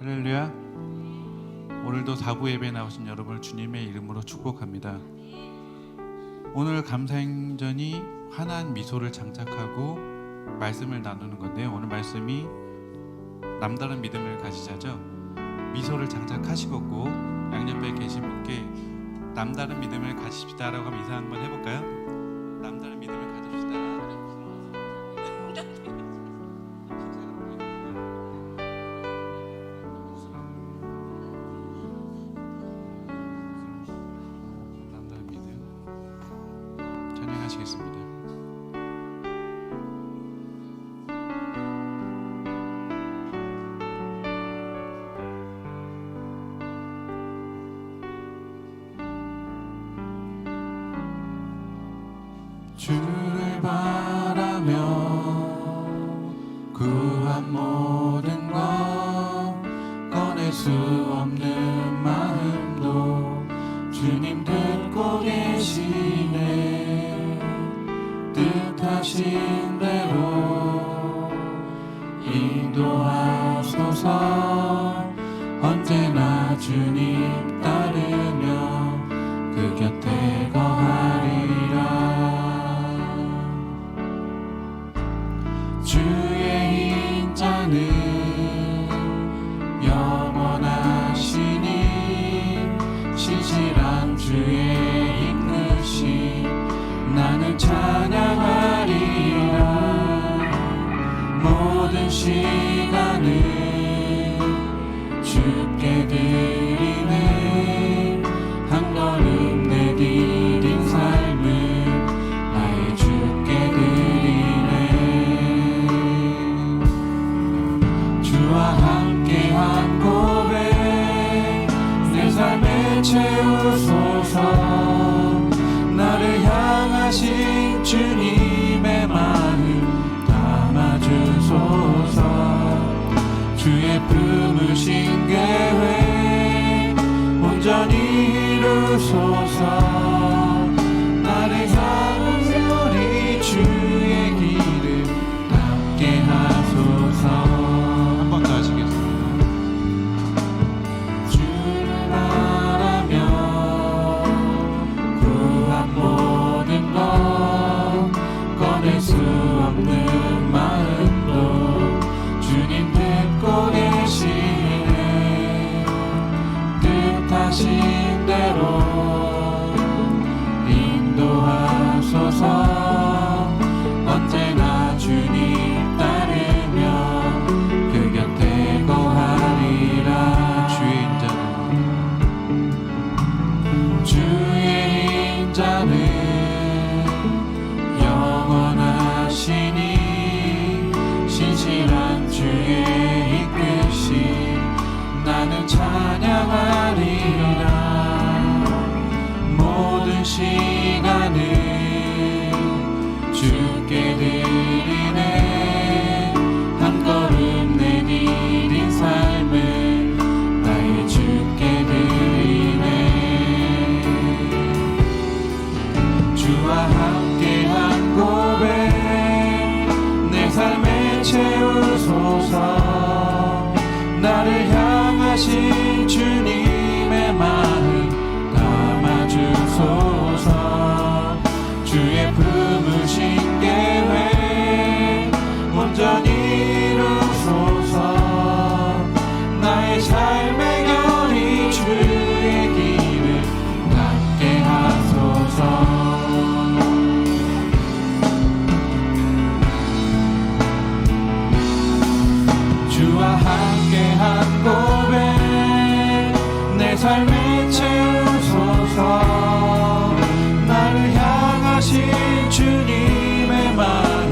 할렐루야. 오늘도 다부 예배에 나오신 여러분을 주님의 이름으로 축복합니다. 오늘 감사행전이 환한 미소를 장착하고 말씀을 나누는 건데요, 오늘 말씀이 남다른 믿음을 가지자죠. 미소를 장착하시고 양옆에 계신 분께 남다른 믿음을 가집시다 라고 하면 인사 한번 해볼까요? 남다른 믿음을 가집시다. 남다른 믿음 찬양하시겠습니다. 주를 바라며 구한 모든 것 꺼낼 수 없는 마음도 주님 듣고 계시네. 뜻하신 대로 인도하소서. 언제나 주님 따르며 그 곁에 거하리라. 주의 인자는 영원하시니 신실한 주의 이끄심 나는 찬양하리라. 모든 시간을 주께 드리네. 한 걸음 내디딘 삶을 나의 주께 드리네. 주와 함께한 고백 내 삶에 채우소서. 나를 향하신 주님의 마음 담아주소서. 주의 품으신 계획 온전히 이루소서. 나를 향한 우리 주의 길을 닿게 하소서. 한 번 더 하시겠습니다. 주를 바라며 구한 모든 것 꺼낼 수 없는 마음도 주님 듣고 계시네. 뜻하신 대로 인도하소서. 언제나 주님 따르며 그 곁에 거하리라. 주의 인자는 영원하시니 신실한 주의 이끄심 나는 찬양하리라. 모든 시간을 주께 드리네. 한 걸음 내디딘 삶을 나의 주께 드리네. 주와 함께한 고백 내 삶에 채우소서. 나를 향하신 주님의 마음 담아주소서. 주의 품으신 계획 온전히 이루소서. 나의 삶의 결이 주의 길을 닿게 하소서. 주와 함께한 고백 내 삶에 채우소서. 나를 향하신 주님의 마음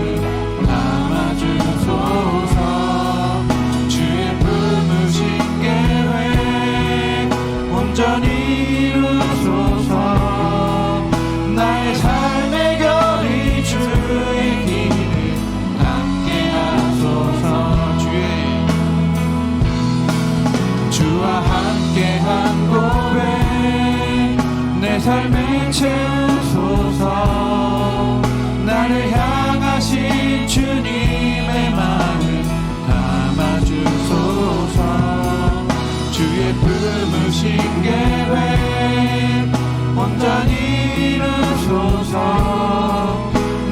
담아주소서. 주의 품으신 계획 온전히 이루소서. 나의 삶의 결이 주의 길을 닿게 하소서. 주와 함께한 고백 내 삶에 채우소서. 나를 향하신 주님의 마음 담아주소서. 주신 계획 온전히 이루소서.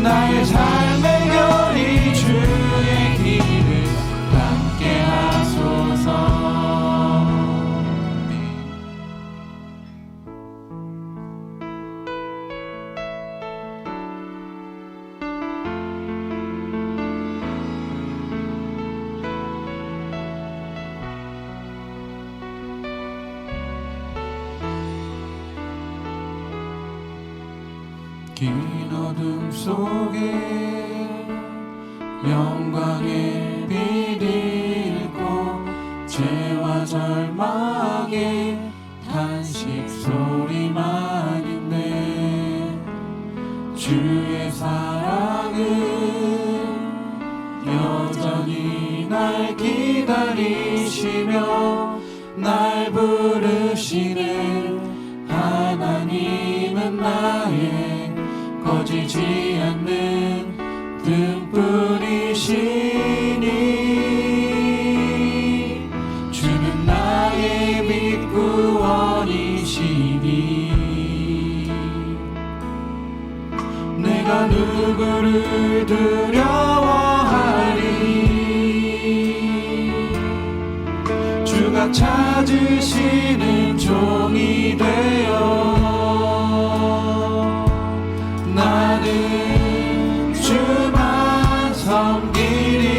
나의 삶의 결이 주의 길을 함께 하소서. 긴 어둠 속에 영광의 빛 잃고 죄와 절망의 탄식 소리만 있네. 주의 사랑은 여전히 날 기다리시며 날 부르시는 하나님은 나의 꺼지지 않는 등불이시니. 주는 나의 빛 구원이시니. 내가 누구를 두려워하리. 주가 찾으시는 종이 되어 나는 주만 섬기리.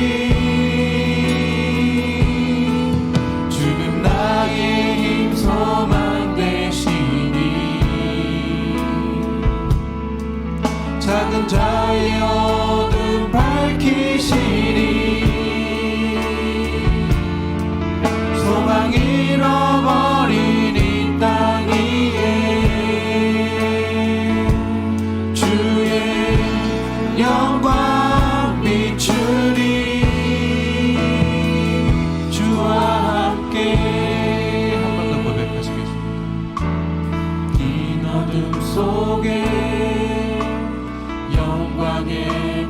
주는 나의 힘 소망 되시니. 작은 자의 어둠 밝히시니. 소망 잃어버린 이 땅 위에 주의 영광 비추리. 주와 함께 한 번 더 고백하시겠습니다. 긴 어둠 속에 영광의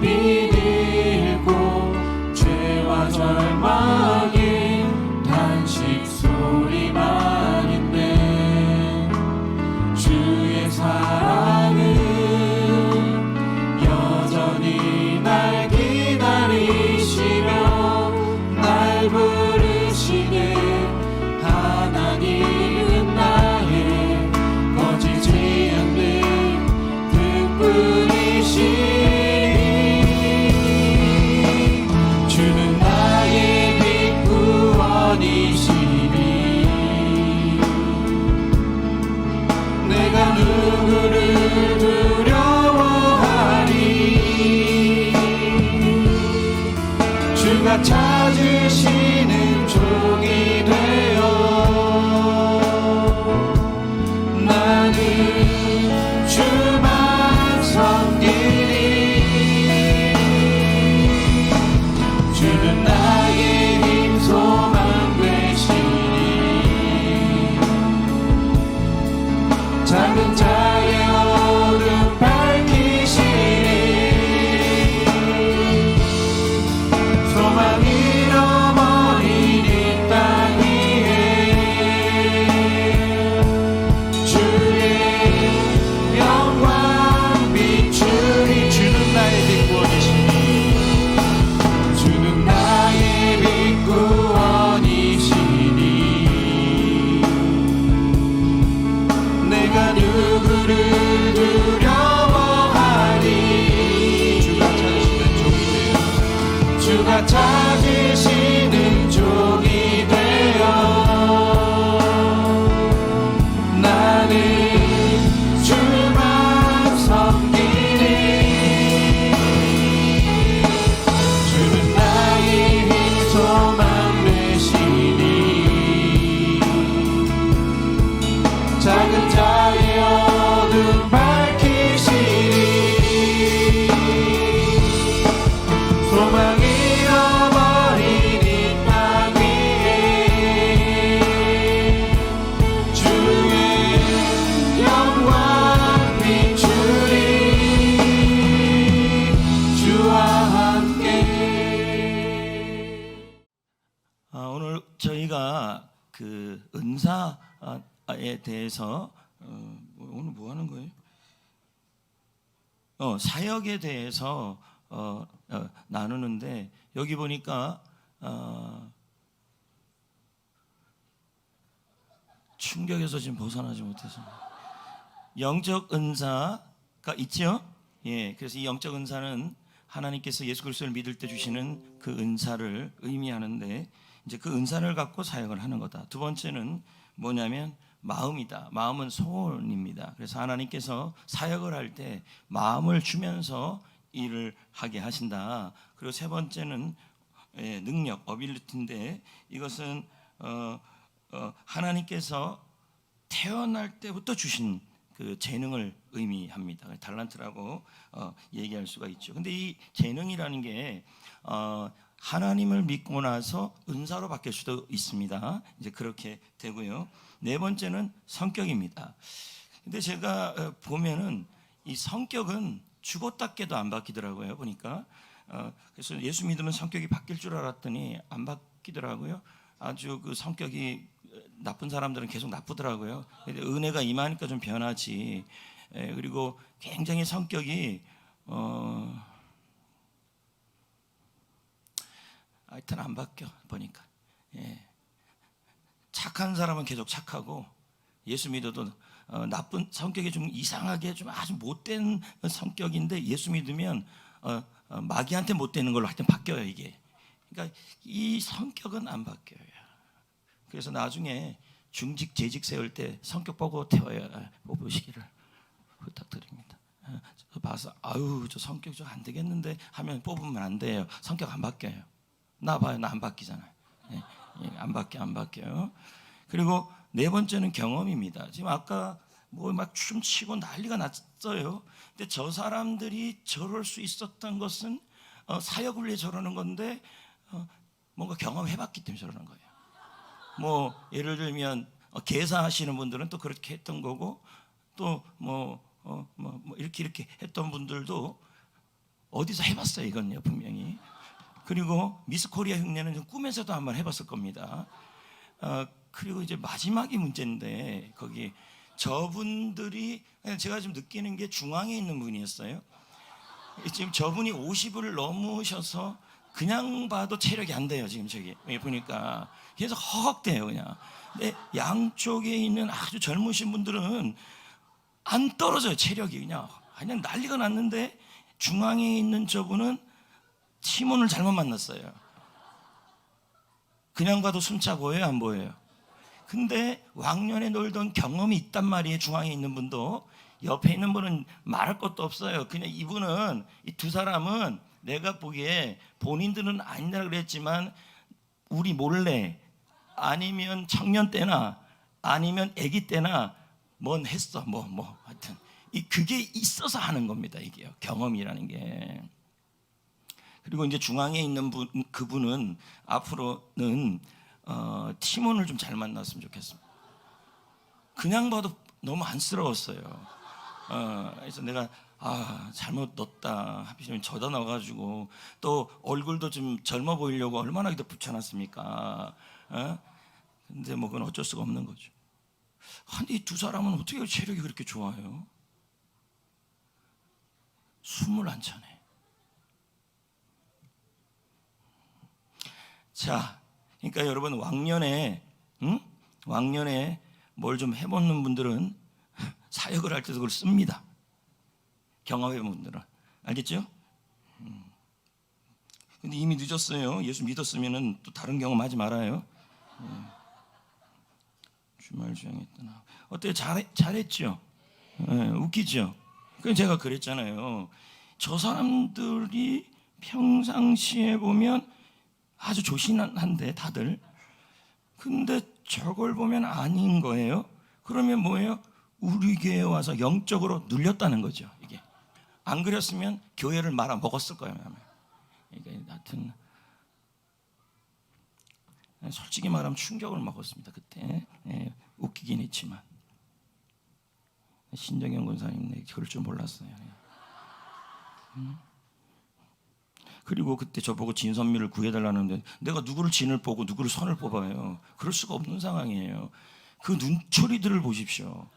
빛 잃고 죄와 절망의 탄식 소리만 있네. 주의 사랑은 여전히 날 기다리시며 날 부르시는 하나님은 나의 꺼지지 않는 등불이시니. 주는 나의 빛 구원이시니. 내가 누구를 두려워하리. 주가 찾으시는 종이 되어 나는 주만 섬기리. 주는 나의 힘 소망 되시니. 작은 자의 어둠 밝히시니. 소망 잃어버린 이 땅 위에 주의 영광 비추리. 주는 나의 빛 구원이시니. 주는 나의 빛 구원이시니. 내가 누구를 두려워하리. 주가 찾으시는 종이 되어 나는 주만 섬기리. 주는 나의 힘 소망 되시니. 작은 자의 어둠 밝히시니. 소망 잃어버린 이 땅 위에 주의 영광 비추리. 주와 함께. 오늘 저희가 그 은사 대해서 오늘 뭐 하는 거예요? 사역에 대해서 나누는데 여기 보니까 충격에서 지금 벗어나지 못해서 영적 은사가 있죠. 예, 그래서 이 영적 은사는 하나님께서 예수 그리스도를 믿을 때 주시는 그 은사를 의미하는데 이제 그 은사를 갖고 사역을 하는 거다. 두 번째는 뭐냐면 마음이다. 마음은 소원입니다. 그래서 하나님께서 사역을 할 때 마음을 주면서 일을 하게 하신다. 그리고 세 번째는 능력, 어빌리티인데 이것은 하나님께서 태어날 때부터 주신 그 재능을 의미합니다. 달란트라고 얘기할 수가 있죠. 근데 이 재능이라는 게 하나님을 믿고 나서 은사로 바뀔 수도 있습니다. 이제 그렇게 되고요. 네 번째는 성격입니다. 근데 제가 보면은 이 성격은 죽었다 깨도 안 바뀌더라고요. 보니까 그래서 예수 믿으면 성격이 바뀔 줄 알았더니 안 바뀌더라고요. 아주 그 성격이 나쁜 사람들은 계속 나쁘더라고요. 은혜가 임하니까 좀 변하지. 그리고 굉장히 성격이 하여튼 안 바뀌어 보니까. 착한 사람은 계속 착하고 예수 믿어도 나쁜 성격이 좀 이상하게 좀 아주 못된 성격인데 예수 믿으면 마귀한테 못되는 걸로 하여튼 바뀌어요 이게. 그러니까 이 성격은 안 바뀌어요. 그래서 나중에 중직 재직 세울 때 성격 보고 뽑으시기를 부탁드립니다. 봐서 아유 저 성격 좀 안 되겠는데 하면 뽑으면 안 돼요. 성격 안 바뀌어요. 나 봐요, 나 안 바뀌잖아요. 안 바뀌어요. 그리고 네 번째는 경험입니다. 지금 아까 뭐 막 춤추고 난리가 났어요. 근데 저 사람들이 저럴 수 있었던 것은 사역을 위해 저러는 건데 뭔가 경험해봤기 때문에 저러는 거예요. 뭐 예를 들면 개사하시는 분들은 또 그렇게 했던 거고 또 뭐 이렇게 했던 분들도 어디서 해봤어요 이건요 분명히. 그리고 미스 코리아 흉내는 꿈에서도 한번 해봤을 겁니다. 그리고 이제 마지막이 문제인데 거기 저분들이 제가 좀 느끼는 게 중앙에 있는 분이었어요. 지금 저분이 50을 넘으셔서 그냥 봐도 체력이 안 돼요. 지금 저기 보니까 계속 허걱대요 그냥. 근데 양쪽에 있는 아주 젊으신 분들은 안 떨어져요. 체력이 그냥 난리가 났는데 중앙에 있는 저분은 팀원을 잘못 만났어요. 그냥 봐도 숨차 보여요 안 보여요? 근데 왕년에 놀던 경험이 있단 말이에요. 중앙에 있는 분도. 옆에 있는 분은 말할 것도 없어요. 그냥 이분은 이 두 사람은 내가 보기에 본인들은 아니라 그랬지만 우리 몰래 아니면 청년 때나 아니면 아기 때나 뭔 했어 뭐 하여튼 그게 있어서 하는 겁니다. 이게요 경험이라는 게. 그리고 이제 중앙에 있는 그분은 앞으로는 팀원을 좀 잘 만났으면 좋겠습니다. 그냥 봐도 너무 안쓰러웠어요. 그래서 내가 잘못 넣었다 하필이면 저다 넣어가지고 또 얼굴도 좀 젊어 보이려고 얼마나 더 붙여놨습니까? 근데 뭐 그건 어쩔 수가 없는 거죠. 근데 이 두 사람은 어떻게 체력이 그렇게 좋아요? 숨을 안 차네. 자, 그러니까 여러분 왕년에 뭘 좀 해보는 분들은 사역을 할 때도 그걸 씁니다. 경험해본 분들은 알겠죠? 근데 이미 늦었어요. 예수 믿었으면은 또 다른 경험하지 말아요. 주말 주양했더나 어때요? 잘했죠? 웃기죠? 그래서 제가 그랬잖아요. 저 사람들이 평상시에 보면 아주 조신한데 다들. 근데 저걸 보면 아닌 거예요. 그러면 뭐예요? 우리 교회에 와서 영적으로 눌렸다는 거죠. 이게 안 그랬으면 교회를 말아 먹었을 거예요. 이게 하여튼 솔직히 말하면 충격을 먹었습니다. 그때 웃기긴 했지만 신정현 권사님 그럴 줄 몰랐어요. 그리고 그때 저보고 진선미를 구해달라는데 내가 누구를 진을 보고 누구를 선을 뽑아요. 그럴 수가 없는 상황이에요. 그 눈초리들을 보십시오.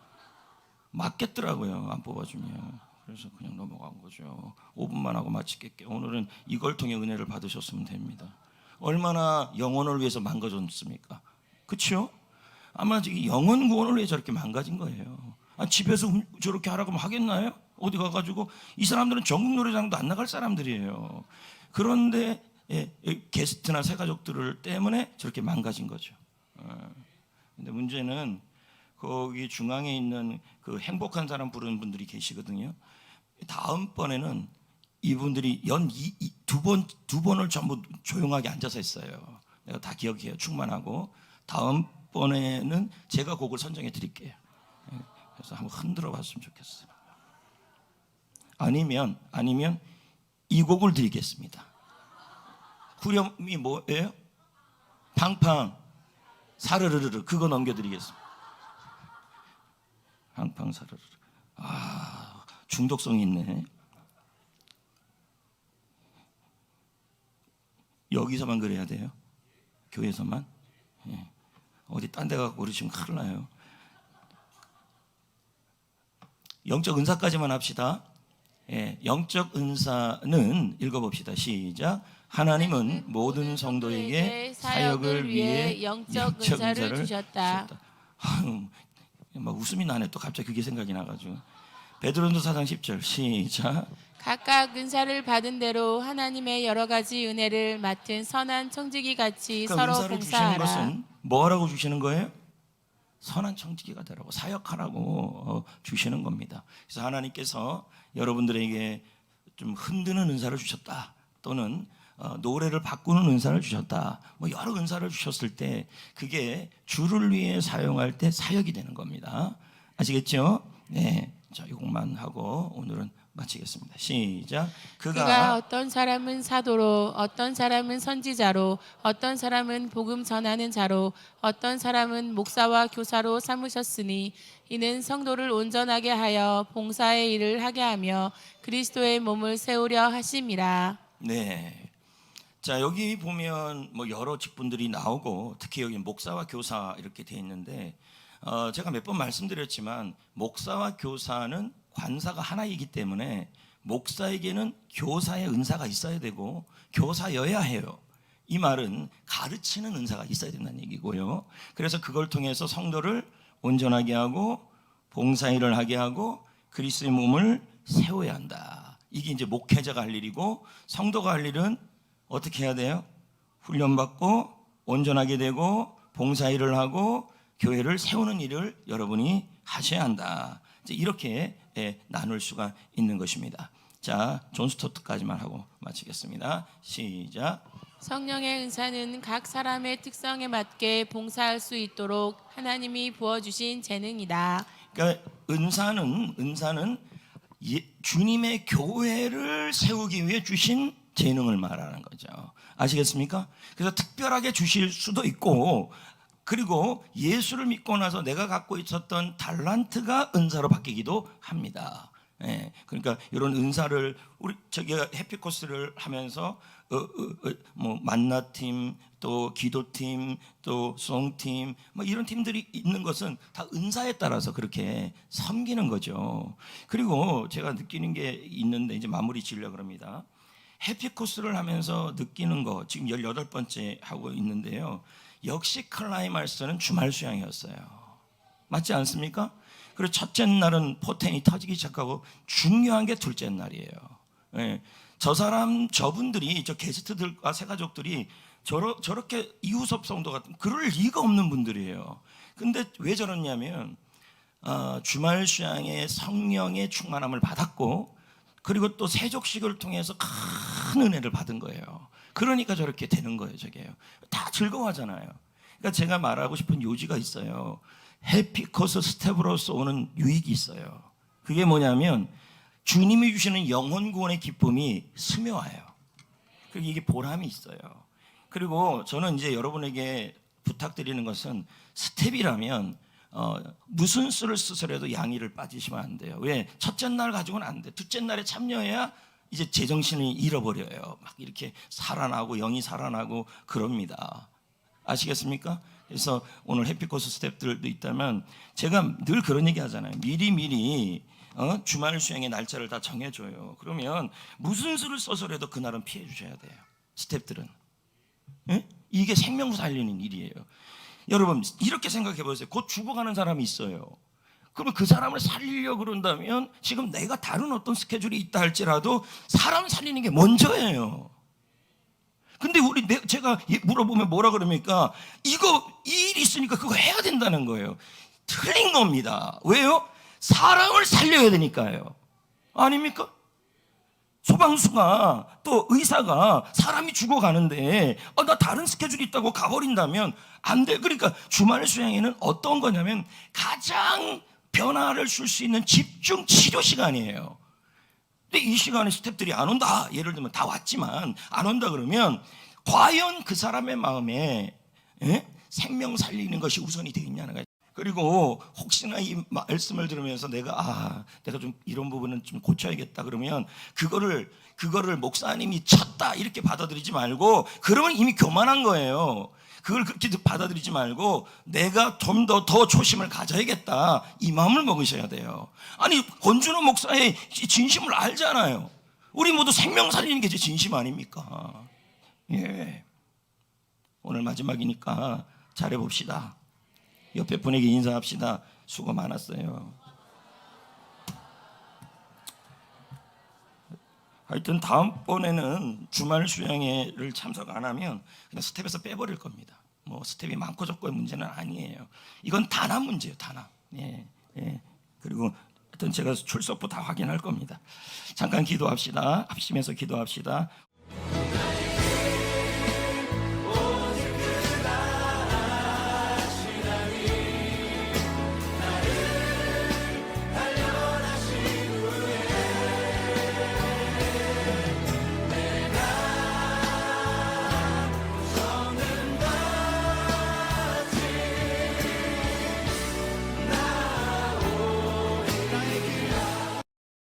맞겠더라고요. 안 뽑아주면. 그래서 그냥 넘어간 거죠. 5분만 하고 마치겠게. 오늘은 이걸 통해 은혜를 받으셨으면 됩니다. 얼마나 영혼을 위해서 망가졌습니까? 그렇죠? 아마 지금 영혼 구원을 위해 저렇게 망가진 거예요. 집에서 저렇게 하라고 하면 하겠나요? 어디 가가지고 이 사람들은 전국 노래장도 안 나갈 사람들이에요. 그런데 게스트나 새가족들 때문에 저렇게 망가진 거죠. 근데 문제는 거기 중앙에 있는 그 행복한 사람 부르는 분들이 계시거든요. 다음번에는 이분들이 두 번을 전부 조용하게 앉아서 했어요. 내가 다 기억해요. 충만하고. 다음번에는 제가 곡을 선정해 드릴게요. 그래서 한번 흔들어 봤으면 좋겠어요. 아니면 이 곡을 드리겠습니다. 후렴이 뭐예요? 팡팡 사르르르 그거 넘겨드리겠습니다. 팡팡 사르르르. 중독성이 있네. 여기서만 그래야 돼요? 교회에서만? 예. 어디 딴 데 가고 그러시면 큰일 나요. 영적 은사까지만 합시다. 예, 영적 은사는 읽어봅시다. 시작. 하나님은 모든 성도에게 사역을 위해 영적 은사를 주셨다. 막 웃음이 나네. 또 갑자기 그게 생각이 나가지고. 베드로전서 4장 10절 시작. 각각 은사를 받은 대로 하나님의 여러 가지 은혜를 맡은 선한 청지기 같이 그러니까 서로 은사를 주시는 봉사하라. 것은 뭐 하라고 주시는 거예요? 선한 청지기가 되라고 사역하라고 주시는 겁니다. 그래서 하나님께서 여러분들에게 좀 흔드는 은사를 주셨다, 또는 노래를 바꾸는 은사를 주셨다, 뭐 여러 은사를 주셨을 때 그게 주를 위해 사용할 때 사역이 되는 겁니다. 아시겠죠? 네, 자, 이것만 하고 오늘은 마치겠습니다. 시작. 그가 어떤 사람은 사도로, 어떤 사람은 선지자로, 어떤 사람은 복음 전하는 자로, 어떤 사람은 목사와 교사로 삼으셨으니 이는 성도를 온전하게 하여 봉사의 일을 하게 하며 그리스도의 몸을 세우려 하심이라. 네. 자, 여기 보면 뭐 여러 직분들이 나오고 특히 여기 목사와 교사 이렇게 돼 있는데 제가 몇 번 말씀드렸지만 목사와 교사는 관사가 하나이기 때문에 목사에게는 교사의 은사가 있어야 되고 교사여야 해요. 이 말은 가르치는 은사가 있어야 된다는 얘기고요. 그래서 그걸 통해서 성도를 온전하게 하고 봉사일을 하게 하고 그리스도의 몸을 세워야 한다. 이게 이제 목회자가 할 일이고, 성도가 할 일은 어떻게 해야 돼요? 훈련받고 온전하게 되고 봉사일을 하고 교회를 세우는 일을 여러분이 하셔야 한다. 이제 이렇게 나눌 수가 있는 것입니다. 자, 존 스토트까지만 하고 마치겠습니다. 시작. 성령의 은사는 각 사람의 특성에 맞게 봉사할 수 있도록 하나님이 부어주신 재능이다. 그러니까 은사는 주님의 교회를 세우기 위해 주신 재능을 말하는 거죠. 아시겠습니까? 그래서 특별하게 주실 수도 있고, 그리고 예수를 믿고 나서 내가 갖고 있었던 달란트가 은사로 바뀌기도 합니다. 예, 그러니까 이런 은사를 우리 해피코스를 하면서 뭐 만나팀, 또 기도팀, 또 송팀, 뭐 이런 팀들이 있는 것은 다 은사에 따라서 그렇게 섬기는 거죠. 그리고 제가 느끼는 게 있는데 이제 마무리 지으려고 합니다. 해피코스를 하면서 느끼는 거 지금 18번째 하고 있는데요. 역시 클라이마스는 주말 수양이었어요. 맞지 않습니까? 그리고 첫째 날은 포텐이 터지기 시작하고 중요한 게 둘째 날이에요. 예. 저분들이 저 게스트들과 새가족들이 저렇게 이우섭 성도 같은 그럴 리가 없는 분들이에요. 근데 왜 저러냐면 주말 수양에 성령의 충만함을 받았고, 그리고 또 세족식을 통해서 큰 은혜를 받은 거예요. 그러니까 저렇게 되는 거예요. 저게요. 다 즐거워하잖아요. 그러니까 제가 말하고 싶은 요지가 있어요. 해피코스 스텝으로서 오는 유익이 있어요. 그게 뭐냐면 주님이 주시는 영혼 구원의 기쁨이 스며와요. 그리고 이게 보람이 있어요. 그리고 저는 이제 여러분에게 부탁드리는 것은, 스텝이라면 무슨 수를 쓰서라도 양의를 빠지시면 안 돼요. 왜? 첫째 날 가지고는 안 돼. 둘째 날에 참여해야 이제 제정신을 잃어버려요. 막 이렇게 살아나고 영이 살아나고 그럽니다. 아시겠습니까? 그래서 오늘 해피코스 스태프들도 있다면 제가 늘 그런 얘기 하잖아요. 미리 주말 수행의 날짜를 다 정해줘요. 그러면 무슨 수를 써서라도 그날은 피해 주셔야 돼요. 스태프들은. 예? 이게 생명 살리는 일이에요. 여러분 이렇게 생각해 보세요. 곧 죽어가는 사람이 있어요. 그러면 그 사람을 살리려고 그런다면 지금 내가 다른 어떤 스케줄이 있다 할지라도 사람 살리는 게 먼저예요. 근데 제가 물어보면 뭐라 그럽니까? 이거 이 일이 있으니까 그거 해야 된다는 거예요. 틀린 겁니다. 왜요? 사람을 살려야 되니까요. 아닙니까? 소방수가 또 의사가 사람이 죽어가는데 나 다른 스케줄이 있다고 가버린다면 안 돼. 그러니까 주말 수양회는 어떤 거냐면 가장 변화를 줄 수 있는 집중 치료 시간이에요. 근데 이 시간에 스태프들이 안 온다. 예를 들면 다 왔지만 안 온다 그러면 과연 그 사람의 마음에 생명 살리는 것이 우선이 되겠냐는 거예요. 그리고 혹시나 이 말씀을 들으면서 내가 좀 이런 부분은 좀 고쳐야겠다 그러면 그거를 목사님이 쳤다 이렇게 받아들이지 말고 그러면 이미 교만한 거예요. 그걸 그렇게 받아들이지 말고 내가 좀 더 조심을 가져야겠다 이 마음을 먹으셔야 돼요. 아니 권준호 목사의 진심을 알잖아요. 우리 모두 생명 살리는 게 제 진심 아닙니까? 예. 오늘 마지막이니까 잘해봅시다. 옆에 분에게 인사합시다. 수고 많았어요. 하여튼 다음번에는 주말 수양회를 참석 안 하면 그냥 스텝에서 빼버릴 겁니다. 뭐 스텝이 많고 적고의 문제는 아니에요. 이건 단합 문제예요. 단합. 예. 그리고 하여튼 제가 출석부 다 확인할 겁니다. 잠깐 기도합시다. 합심해서 기도합시다.